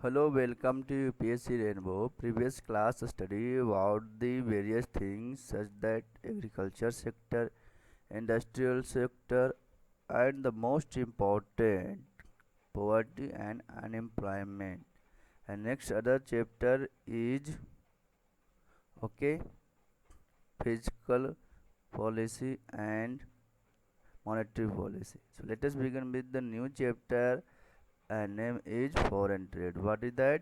Hello, welcome to UPSC Rainbow. Previous class study about the various things such that agriculture sector, industrial sector, and the most important poverty and unemployment. And next other chapter is okay fiscal policy and monetary policy. So let us begin with the new chapter and name is foreign trade. What is that?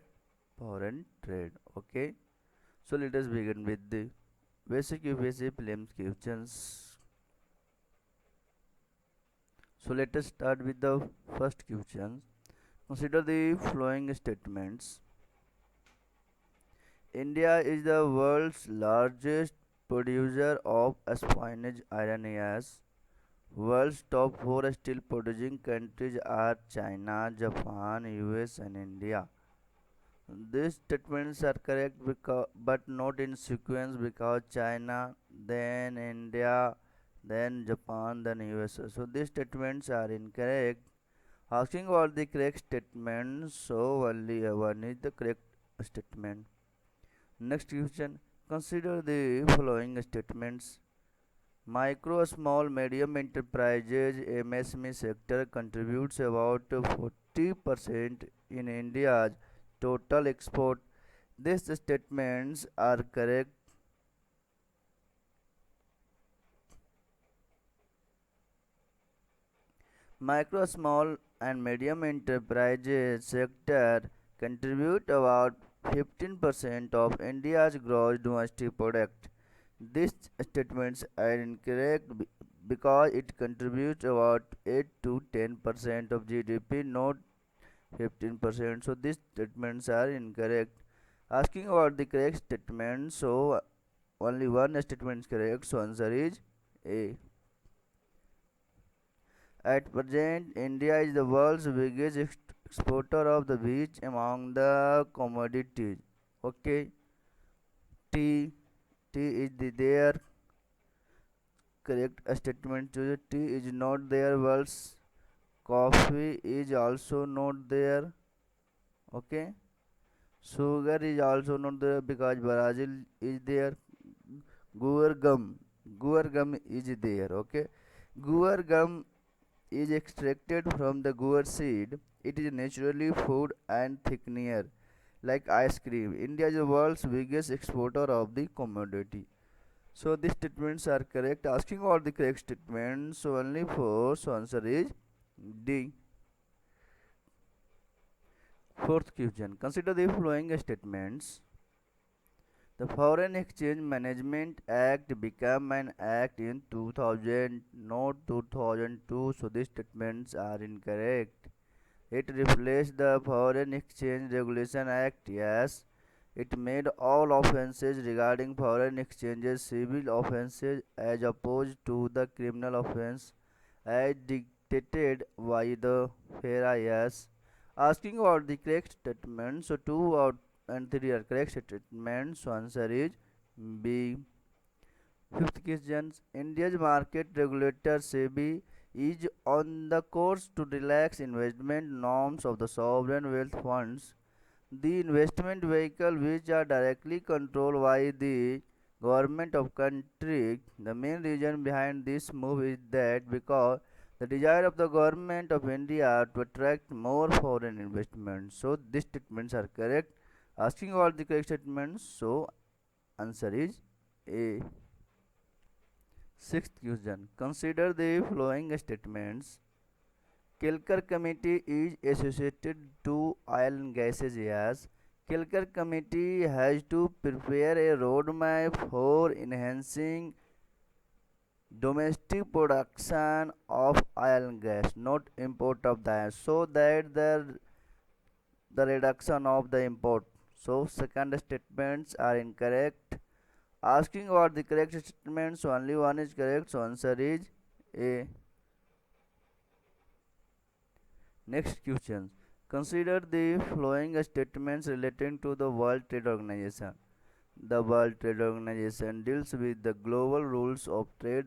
Foreign trade. Okay. So let us begin with the basic UPSC prelims questions. So let us start with the first question. Consider the following statements. India is the world's largest producer of spinach iron. World's top four steel producing countries are China, Japan, US and India. These statements are correct but not in sequence because China, then India, then Japan, then USA. So these statements are incorrect. Asking about the correct statement, so only one is the correct statement. Next question. Consider the following statements. Micro, small, medium enterprises (MSME) sector contributes about 40% in India's total export. These statements are correct. Micro, small, and medium enterprises sector contribute about 15% of India's gross domestic product. These statements are incorrect because it contributes about 8 to 10% of GDP, not 15%. So these statements are incorrect. Asking about the correct statement, so only one statement is correct. So answer is A. At present, India is the world's biggest exporter of the wheat among the commodities. Okay. T. T is there. Correct statement to T is not there. World's coffee is also not there. Okay. Sugar is also not there because Brazil is there. Guar gum is there. Okay. Guar gum is extracted from the guar seed. It is naturally food and thickener like ice cream. India is the world's biggest exporter of the commodity. So these statements are correct. Asking all the correct statements, so only four. So answer is D. Fourth question. Consider the following statements. The Foreign Exchange Management Act became an act in 2000, not 2002. So these statements are incorrect. It replaced the Foreign Exchange Regulation Act. Yes. It made all offences regarding foreign exchanges civil offences as opposed to the criminal offence as dictated by the FERA. Yes. Asking about the correct statement, so 2 out and 3 are correct statements. So answer is B. Fifth question. India's market regulator SEBI is on the course to relax investment norms of the sovereign wealth funds, the investment vehicle which are directly controlled by the government of country. The main reason behind this move is that because the desire of the government of India to attract more foreign investment. So these statements are correct. Asking all the correct statements, so answer is A. Sixth question. Consider the following statements. Kelkar Committee is associated to oil and gases. Yes. Kelkar Committee has to prepare a roadmap for enhancing domestic production of oil and gas, not import of that, so that the reduction of the import. So second statements are incorrect. Asking about the correct statements, so only one is correct. So answer is A. Next question. Consider the following statements relating to the World Trade Organization. The World Trade Organization deals with the global rules of trade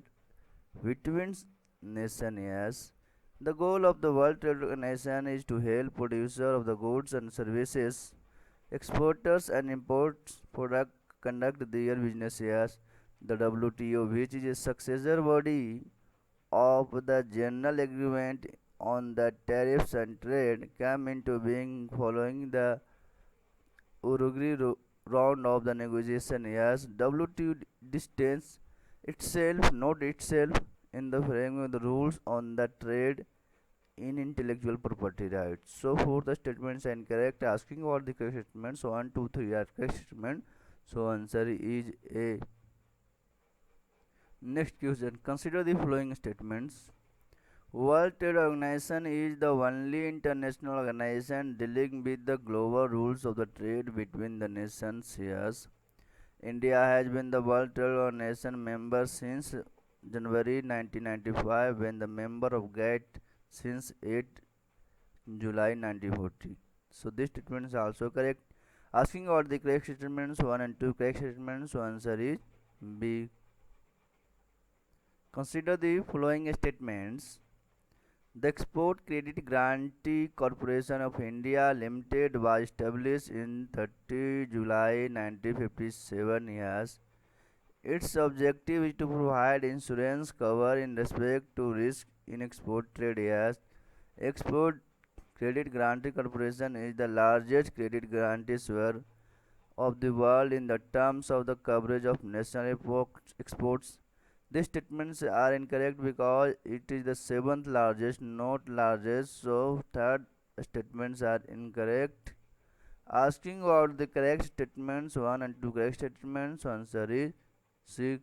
between nations. Yes. The goal of the World Trade Organization is to help producers of the goods and services, exporters and imports product conduct their business as the WTO, which is a successor body of the General Agreement on the Tariffs and Trade, came into being following the Uruguay round of the negotiation. As WTO distanced itself, not itself, in the framing of the rules on the trade in intellectual property rights. So for the statements are incorrect, asking what the correct statements 1, 2, 3 are correct statement. So answer is A. Next question. Consider the following statements. World Trade Organization is the only international organization dealing with the global rules of the trade between the nations. Yes, India has been the World Trade Organization member since January 1995 when the member of GATT since 8 July 1940. So this statement is also correct. Asking about the correct statements 1 and 2 correct statements, so answer is B. Consider the following statements. The Export Credit Guarantee Corporation of India Limited was established in 30 July 1957 years. Its objective is to provide insurance cover in respect to risk in export trade years. Export Credit Guarantee Corporation is the largest credit guarantor of the world in the terms of the coverage of national exports. These statements are incorrect because it is the seventh largest, not largest. So third statements are incorrect. Asking about the correct statements, 1 and 2 correct statements, answer is C.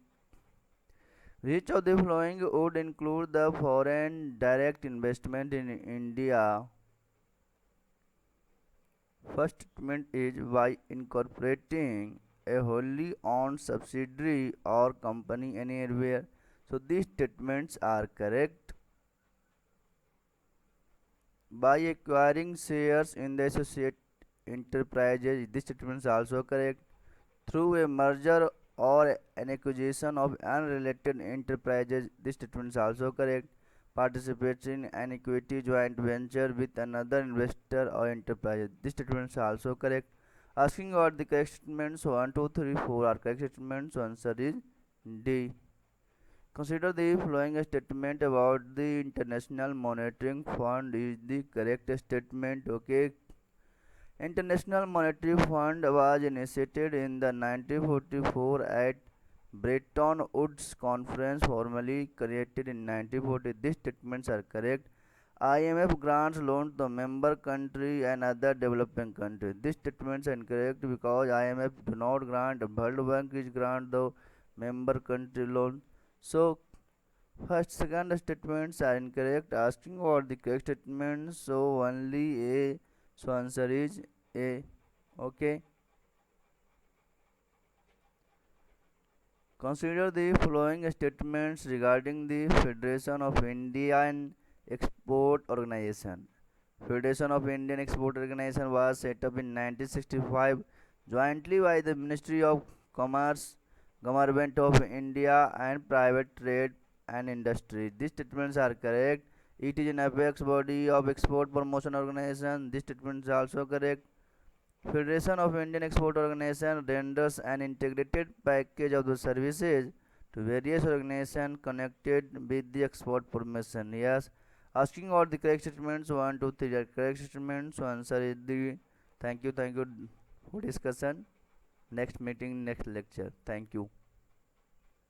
Which of the following would include the foreign direct investment in India? First statement is by incorporating a wholly owned subsidiary or company anywhere. So these statements are correct. By acquiring shares in the associate enterprises, this statement is also correct. Through a merger or an acquisition of unrelated enterprises, this statement is also correct. Participates in an equity joint venture with another investor or enterprise. This statement is also correct. Asking about the correct statements 1, 2, 3, 4 are correct statements. So answer is D. Consider the following statement about the International Monetary Fund is the correct statement. Okay. International Monetary Fund was initiated in the 1944 at Bretton Woods Conference, formally created in 1940. These statements are correct. IMF grants loans to member country and other developing countries. These statements are incorrect because IMF do not grant. World Bank is grant the member country loan. So first, second statements are incorrect. Asking about the correct statements, so only A. So answer is A. Okay. Consider the following statements regarding the Federation of Indian Export Organization. Federation of Indian Export Organization was set up in 1965 jointly by the Ministry of Commerce, Government of India and Private Trade and Industry. These statements are correct. It is an apex body of export promotion organization. These statements are also correct. Federation of Indian Export Organization renders an integrated package of the services to various organizations connected with the export promotion. Yes, asking about the correct statements 1, 2, 3 are correct statements. So answer is the. Thank you for discussion. Next meeting, next lecture. Thank you.